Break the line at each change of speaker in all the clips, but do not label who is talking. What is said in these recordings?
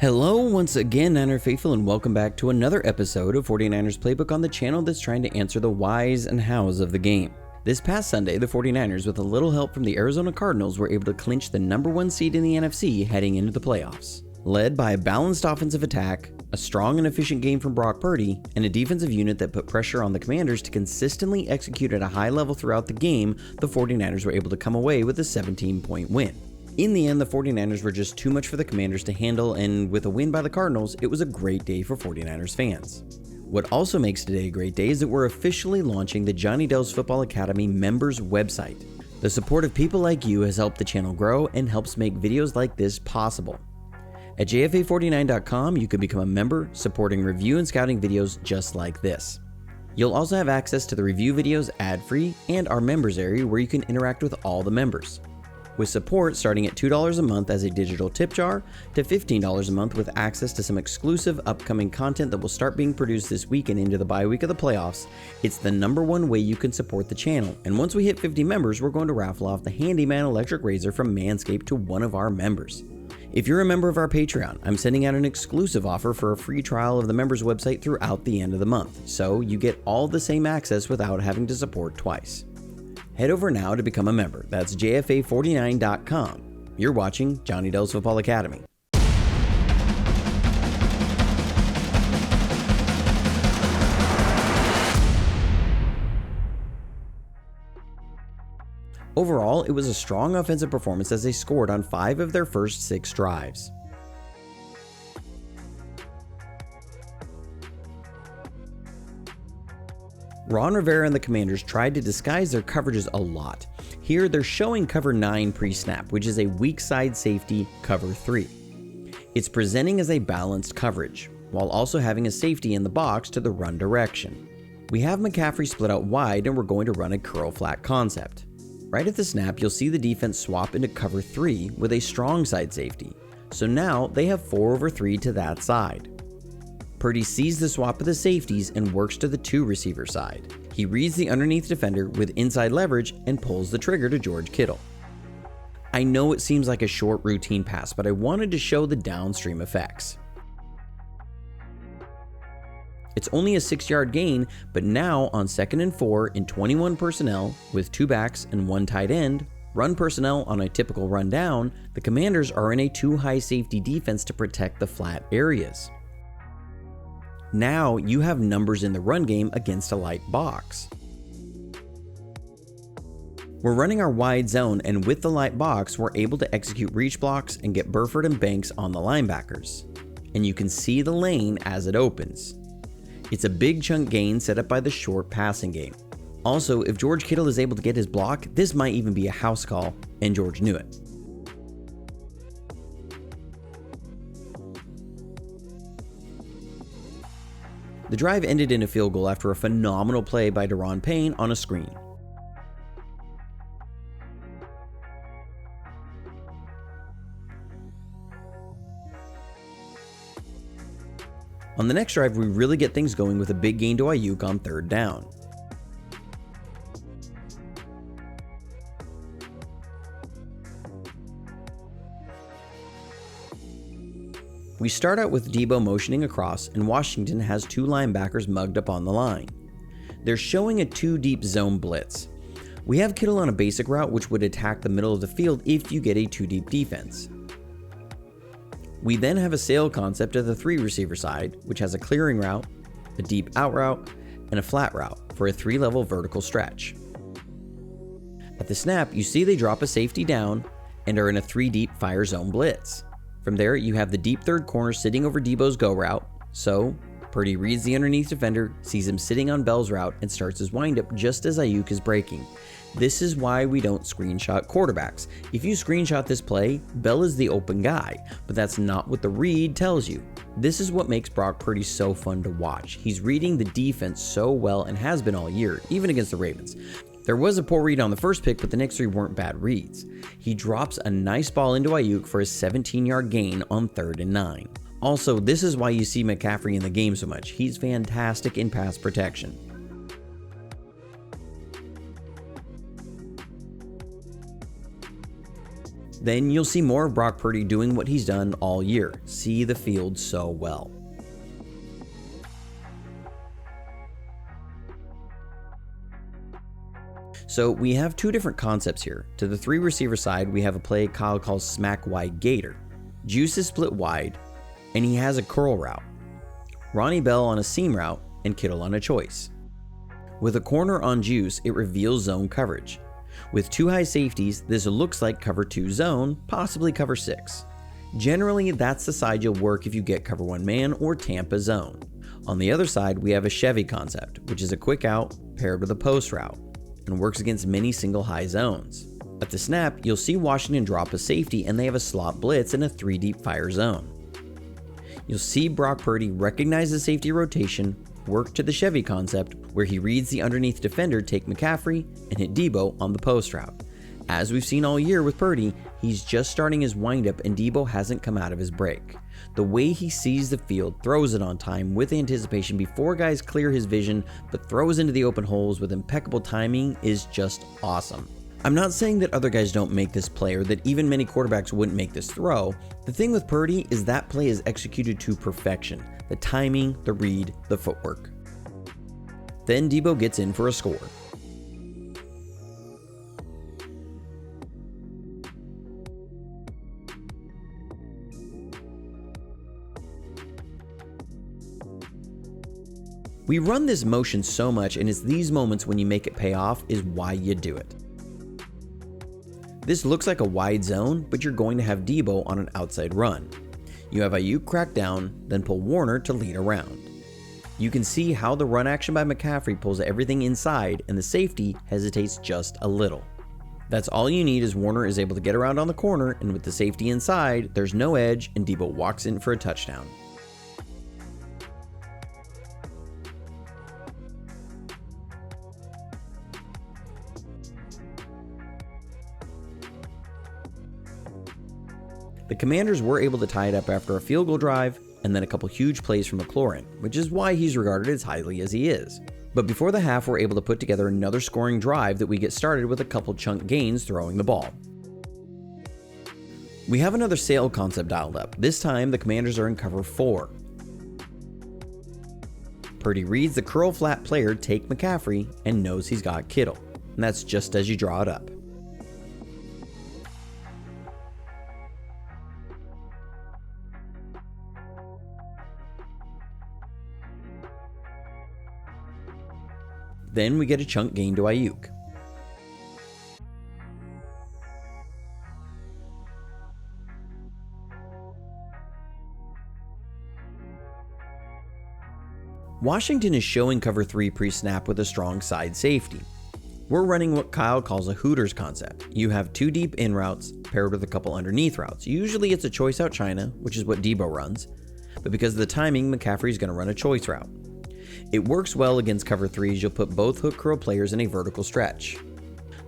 Hello once again, Niner Faithful, and welcome back to another episode of 49ers Playbook on the channel that's trying to answer the whys and hows of the game. This past Sunday, the 49ers, with a little help from the Arizona Cardinals, were able to clinch the #1 seed in the NFC heading into the playoffs. Led by a balanced offensive attack, a strong and efficient game from Brock Purdy, and a defensive unit that put pressure on the Commanders to consistently execute at a high level throughout the game, the 49ers were able to come away with a 17-point win. In the end, the 49ers were just too much for the Commanders to handle, and with a win by the Cardinals, it was a great day for 49ers fans. What also makes today a great day is that we're officially launching the Johnny Dell's Football Academy members website. The support of people like you has helped the channel grow and helps make videos like this possible. At jfa49.com, you can become a member, supporting review and scouting videos just like this. You'll also have access to the review videos ad-free and our members area where you can interact with all the members. With support starting at $2 a month as a digital tip jar to $15 a month with access to some exclusive upcoming content that will start being produced this week and into the bye week of the playoffs, it's the #1 way you can support the channel. And once we hit 50 members, we're going to raffle off the Handyman electric razor from Manscaped to one of our members. If you're a member of our Patreon, I'm sending out an exclusive offer for a free trial of the members website throughout the end of the month, so you get all the same access without having to support twice. Head over now to become a member. That's jfa49.com. You're watching Johnny Dell's Football Academy. Overall, it was a strong offensive performance as they scored on 5 of their first 6 drives. Ron Rivera and the Commanders tried to disguise their coverages a lot. Here, they're showing cover 9 pre-snap, which is a weak side safety cover 3. It's presenting as a balanced coverage, while also having a safety in the box to the run direction. We have McCaffrey split out wide and we're going to run a curl flat concept. Right at the snap, you'll see the defense swap into cover 3 with a strong side safety. So now they have 4 over 3 to that side. Purdy sees the swap of the safeties and works to the 2 receiver side. He reads the underneath defender with inside leverage and pulls the trigger to George Kittle. I know it seems like a short routine pass, but I wanted to show the downstream effects. It's only a 6-yard gain, but now on 2nd and 4 in 21 personnel with 2 backs and 1 tight end, run personnel on a typical run down, the Commanders are in a 2 high safety defense to protect the flat areas. Now you have numbers in the run game against a light box. We're running our wide zone, and with the light box, we're able to execute reach blocks and get Burford and Banks on the linebackers. And you can see the lane as it opens. It's a big chunk gain set up by the short passing game. Also, if George Kittle is able to get his block, this might even be a house call, and George knew it. The drive ended in a field goal after a phenomenal play by Daron Payne on a screen. On the next drive, we really get things going with a big gain to Ayuk on 3rd down. We start out with Debo motioning across, and Washington has 2 linebackers mugged up on the line. They're showing a 2 deep zone blitz. We have Kittle on a basic route which would attack the middle of the field if you get a 2 deep defense. We then have a sail concept at the 3 receiver side, which has a clearing route, a deep out route, and a flat route for a 3-level vertical stretch. At the snap, you see they drop a safety down and are in a 3 deep fire zone blitz. From there, you have the deep 3rd corner sitting over Debo's go route, so Purdy reads the underneath defender, sees him sitting on Bell's route, and starts his windup just as Ayuk is breaking. This is why we don't screenshot quarterbacks. If you screenshot this play, Bell is the open guy, but that's not what the read tells you. This is what makes Brock Purdy so fun to watch. He's reading the defense so well and has been all year, even against the Ravens. There was a poor read on the first pick, but the next 3 weren't bad reads. He drops a nice ball into Ayuk for a 17-yard gain on 3rd and 9. Also, this is why you see McCaffrey in the game so much. He's fantastic in pass protection. Then you'll see more of Brock Purdy doing what he's done all year, see the field so well. So we have two different concepts here. To the 3 receiver side, we have a play Kyle calls smack wide gator. Juice is split wide, and he has a curl route. Ronnie Bell on a seam route, and Kittle on a choice. With a corner on Juice, it reveals zone coverage. With 2 high safeties, this looks like cover 2 zone, possibly cover 6. Generally, that's the side you'll work if you get cover 1 man or Tampa zone. On the other side, we have a Chevy concept, which is a quick out paired with a post route, and works against many single high zones. At the snap, you'll see Washington drop a safety and they have a slot blitz in a 3 deep fire zone. You'll see Brock Purdy recognize the safety rotation, work to the Chevy concept where he reads the underneath defender take McCaffrey and hit Debo on the post route. As we've seen all year with Purdy, he's just starting his windup and Debo hasn't come out of his break. The way he sees the field, throws it on time with anticipation before guys clear his vision, but throws into the open holes with impeccable timing is just awesome. I'm not saying that other guys don't make this play or that even many quarterbacks wouldn't make this throw. The thing with Purdy is that play is executed to perfection. The timing, the read, the footwork. Then Debo gets in for a score. We run this motion so much, and it's these moments when you make it pay off is why you do it. This looks like a wide zone, but you're going to have Debo on an outside run. You have Ayuk crack down, then pull Warner to lead around. You can see how the run action by McCaffrey pulls everything inside and the safety hesitates just a little. That's all you need is Warner is able to get around on the corner, and with the safety inside, there's no edge and Debo walks in for a touchdown. The Commanders were able to tie it up after a field goal drive and then a couple huge plays from McLaurin, which is why he's regarded as highly as he is. But before the half, we're able to put together another scoring drive that we get started with a couple chunk gains throwing the ball. We have another sail concept dialed up. This time, the Commanders are in cover 4. Purdy reads the curl flat player take McCaffrey and knows he's got Kittle, and that's just as you draw it up. Then we get a chunk gain to Ayuk. Washington is showing cover 3 pre-snap with a strong side safety. We're running what Kyle calls a Hooters concept. You have 2 deep in routes paired with a couple underneath routes. Usually it's a choice out China, which is what Debo runs, but because of the timing, McCaffrey's going to run a choice route. It works well against cover 3 as you'll put both hook curl players in a vertical stretch.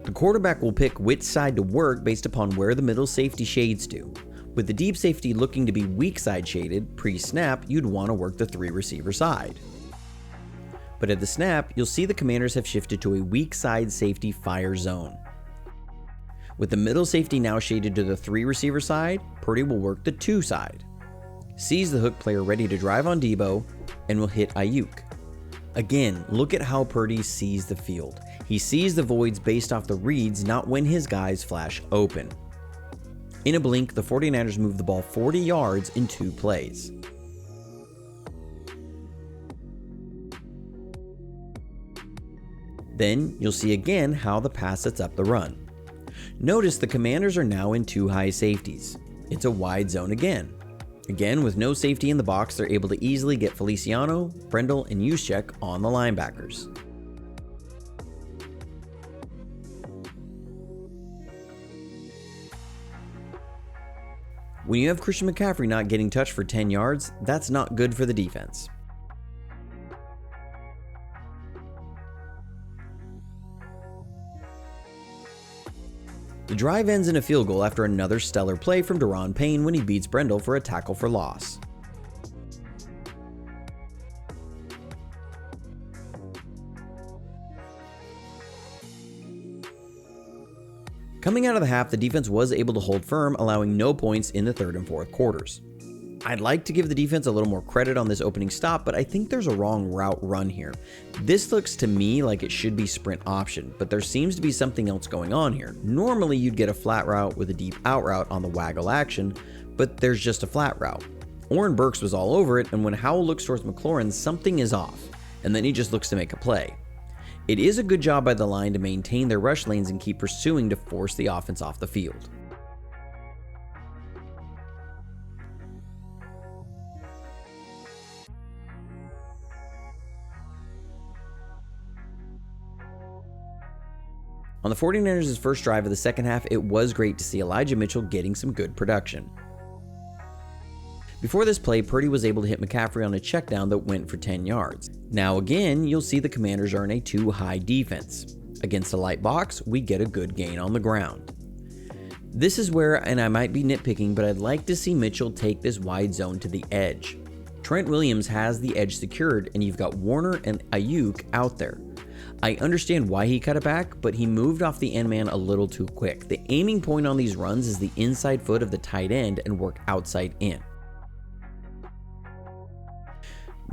The quarterback will pick which side to work based upon where the middle safety shades to. With the deep safety looking to be weak side shaded, pre-snap, you'd want to work the 3 receiver side. But at the snap, you'll see the Commanders have shifted to a weak side safety fire zone. With the middle safety now shaded to the 3 receiver side, Purdy will work the 2 side. Sees the hook player ready to drive on Debo, and will hit Ayuk. Again, look at how Purdy sees the field. He sees the voids based off the reads, not when his guys flash open. In a blink, the 49ers move the ball 40 yards in 2 plays. Then you'll see again how the pass sets up the run. Notice the Commanders are now in 2 high safeties. It's a wide zone again. Again, with no safety in the box, they're able to easily get Feliciano, Brendel, and Juszczyk on the linebackers. When you have Christian McCaffrey not getting touched for 10 yards, that's not good for the defense. The drive ends in a field goal after another stellar play from Daron Payne when he beats Brendel for a tackle for loss. Coming out of the half, the defense was able to hold firm, allowing no points in the third and fourth quarters. I'd like to give the defense a little more credit on this opening stop, but I think there's a wrong route run here. This looks to me like it should be sprint option, but there seems to be something else going on here. Normally you'd get a flat route with a deep out route on the waggle action, but there's just a flat route. Oren Burks was all over it, and when Howell looks towards McLaurin, something is off, and then he just looks to make a play. It is a good job by the line to maintain their rush lanes and keep pursuing to force the offense off the field. On the 49ers' first drive of the second half, it was great to see Elijah Mitchell getting some good production. Before this play, Purdy was able to hit McCaffrey on a check down that went for 10 yards. Now again, you'll see the Commanders are in a too high defense. Against a light box, we get a good gain on the ground. This is where, and I might be nitpicking, but I'd like to see Mitchell take this wide zone to the edge. Trent Williams has the edge secured, and you've got Warner and Ayuk out there. I understand why he cut it back, but he moved off the end man a little too quick. The aiming point on these runs is the inside foot of the tight end and work outside in.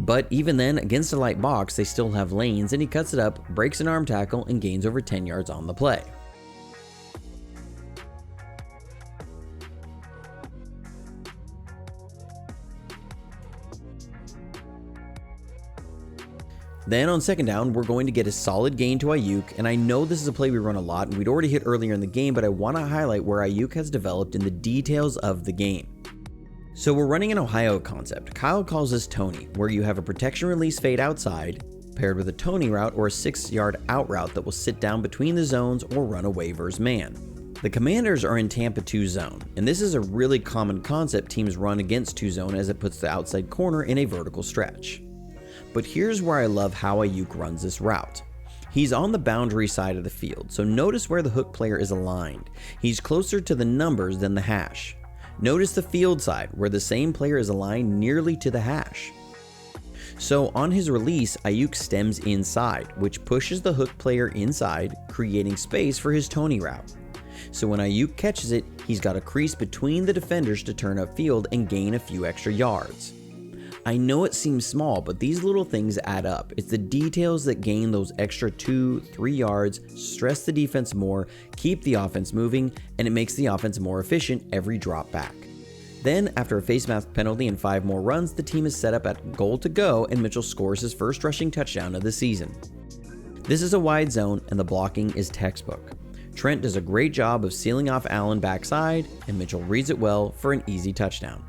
But even then, against a light box, they still have lanes, and he cuts it up, breaks an arm tackle, and gains over 10 yards on the play. Then on second down, we're going to get a solid gain to Ayuk, and I know this is a play we run a lot, and we'd already hit earlier in the game, but I want to highlight where Ayuk has developed in the details of the game. So we're running an Ohio concept. Kyle calls this Tony, where you have a protection release fade outside, paired with a Tony route or a 6-yard out route that will sit down between the zones or run a waivers man. The Commanders are in Tampa 2 zone, and this is a really common concept teams run against 2 zone as it puts the outside corner in a vertical stretch. But here's where I love how Ayuk runs this route. He's on the boundary side of the field, so notice where the hook player is aligned. He's closer to the numbers than the hash. Notice the field side, where the same player is aligned nearly to the hash. So on his release, Ayuk stems inside, which pushes the hook player inside, creating space for his Tony route. So when Ayuk catches it, he's got a crease between the defenders to turn upfield and gain a few extra yards. I know it seems small, but these little things add up. It's the details that gain those extra 2-3 yards, stress the defense more, keep the offense moving, and it makes the offense more efficient every drop back. Then, after a face mask penalty and 5 more runs, the team is set up at goal to go, and Mitchell scores his first rushing touchdown of the season. This is a wide zone, and the blocking is textbook. Trent does a great job of sealing off Allen backside, and Mitchell reads it well for an easy touchdown.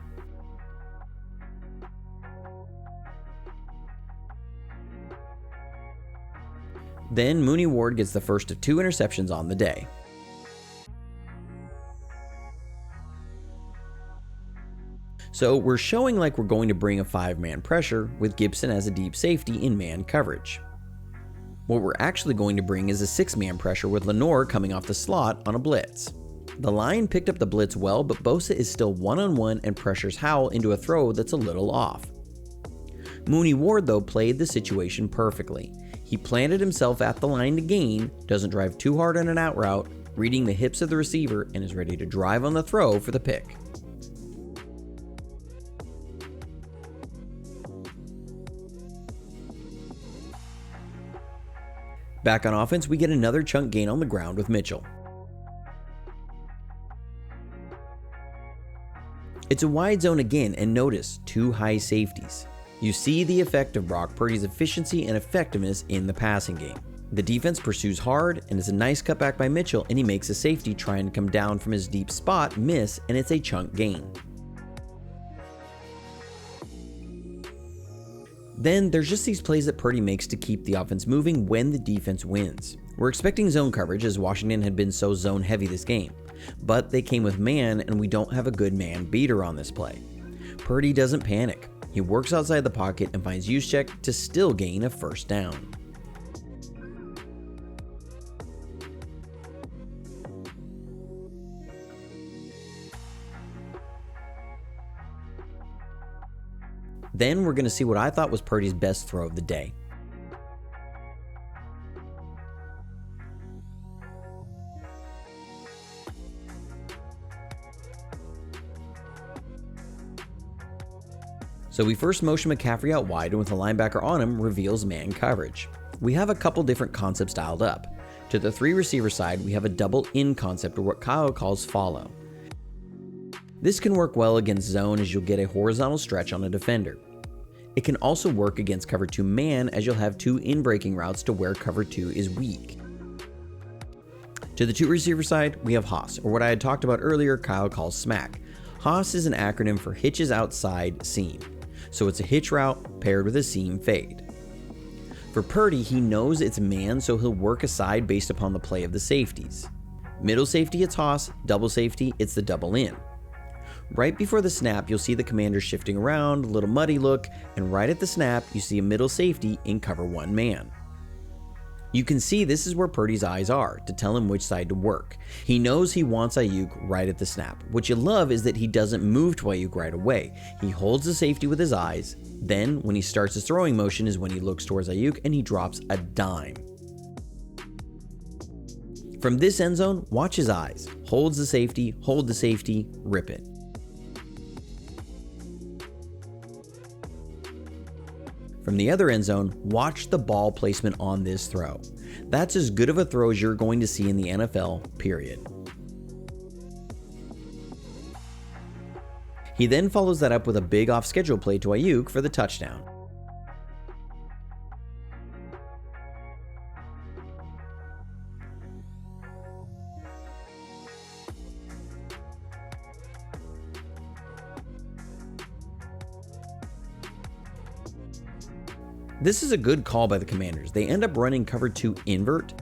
Then Mooney Ward gets the first of 2 interceptions on the day. So we're showing like we're going to bring a 5-man pressure with Gibson as a deep safety in man coverage. What we're actually going to bring is a 6-man pressure with Lenore coming off the slot on a blitz. The line picked up the blitz well, but Bosa is still one-on-one and pressures Howell into a throw that's a little off. Mooney Ward though played the situation perfectly. He planted himself at the line to gain, doesn't drive too hard on an out route, reading the hips of the receiver, and is ready to drive on the throw for the pick. Back on offense, we get another chunk gain on the ground with Mitchell. It's a wide zone again, and notice 2 high safeties. You see the effect of Brock Purdy's efficiency and effectiveness in the passing game. The defense pursues hard, and it's a nice cutback by Mitchell, and he makes a safety try and come down from his deep spot, miss, and it's a chunk gain. Then there's just these plays that Purdy makes to keep the offense moving when the defense wins. We're expecting zone coverage as Washington had been so zone heavy this game, but they came with man, and we don't have a good man beater on this play. Purdy doesn't panic. He works outside the pocket and finds Juszczyk to still gain a first down. Then we're going to see what I thought was Purdy's best throw of the day. So we first motion McCaffrey out wide, and with a linebacker on him, reveals man coverage. We have a couple different concepts dialed up. To the 3 receiver side, we have a double in concept, or what Kyle calls follow. This can work well against zone, as you'll get a horizontal stretch on a defender. It can also work against cover 2 man, as you'll have 2 in-breaking routes to where cover 2 is weak. To the 2 receiver side, we have Hoss, or what I had talked about earlier, Kyle calls smack. Hoss is an acronym for hitches outside seam, so it's a hitch route paired with a seam fade. For Purdy, he knows it's man, so he'll work aside based upon the play of the safeties. Middle safety, it's Hoss. Double safety, it's the double in. Right before the snap, you'll see the commander shifting around, a little muddy look, and right at the snap, you see a middle safety in cover 1 man. You can see this is where Purdy's eyes are, to tell him which side to work. He knows he wants Ayuk right at the snap. What you love is that he doesn't move to Ayuk right away. He holds the safety with his eyes, then when he starts his throwing motion is when he looks towards Ayuk and he drops a dime. From this end zone, watch his eyes. Holds the safety, hold the safety, rip it. From the other end zone, watch the ball placement on this throw. That's as good of a throw as you're going to see in the NFL, period. He then follows that up with a big off-schedule play to Ayuk for the touchdown. This is a good call by the Commanders. They end up running cover 2 invert,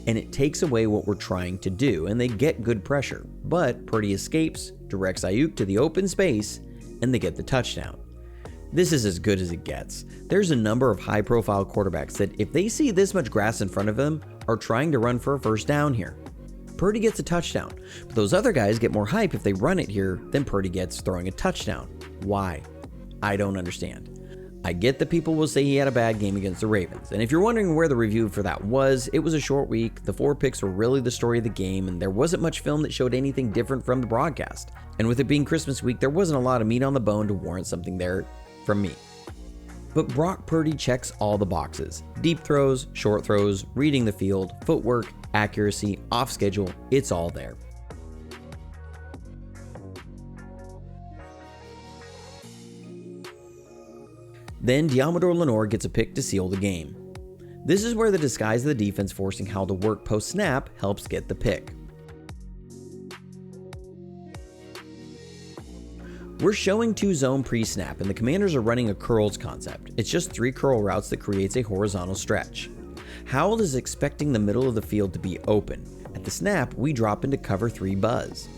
and it takes away what we're trying to do, and they get good pressure. But Purdy escapes, directs Ayuk to the open space, and they get the touchdown. This is as good as it gets. There's a number of high-profile quarterbacks that, if they see this much grass in front of them, are trying to run for a first down here. Purdy gets a touchdown, but those other guys get more hype if they run it here than Purdy gets throwing a touchdown. Why? I don't understand. I get that people will say he had a bad game against the Ravens, and if you're wondering where the review for that was, it was a short week, the 4 picks were really the story of the game, and there wasn't much film that showed anything different from the broadcast. And with it being Christmas week, there wasn't a lot of meat on the bone to warrant something there from me. But Brock Purdy checks all the boxes. Deep throws, short throws, reading the field, footwork, accuracy, off schedule, it's all there. Then Diamador Lenore gets a pick to seal the game. This is where the disguise of the defense forcing Hal to work post-snap helps get the pick. We're showing 2 zone pre-snap, and the Commanders are running a curls concept. It's just 3 curl routes that creates a horizontal stretch. Howell is expecting the middle of the field to be open. At the snap, we drop into cover 3 buzz.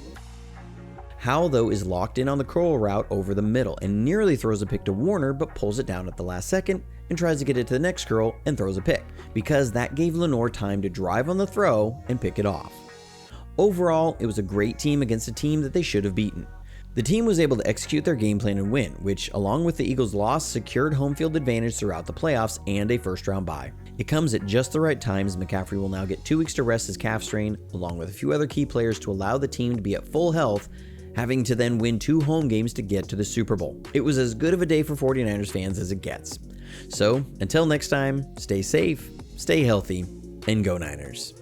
Howell, though, is locked in on the curl route over the middle and nearly throws a pick to Warner, but pulls it down at the last second and tries to get it to the next curl and throws a pick, because that gave Lenore time to drive on the throw and pick it off. Overall, it was a great team against a team that they should have beaten. The team was able to execute their game plan and win, which, along with the Eagles' loss, secured home field advantage throughout the playoffs and a first-round bye. It comes at just the right time, as McCaffrey will now get 2 weeks to rest his calf strain, along with a few other key players to allow the team to be at full health, having to then win 2 home games to get to the Super Bowl. It was as good of a day for 49ers fans as it gets. So, until next time, stay safe, stay healthy, and go Niners.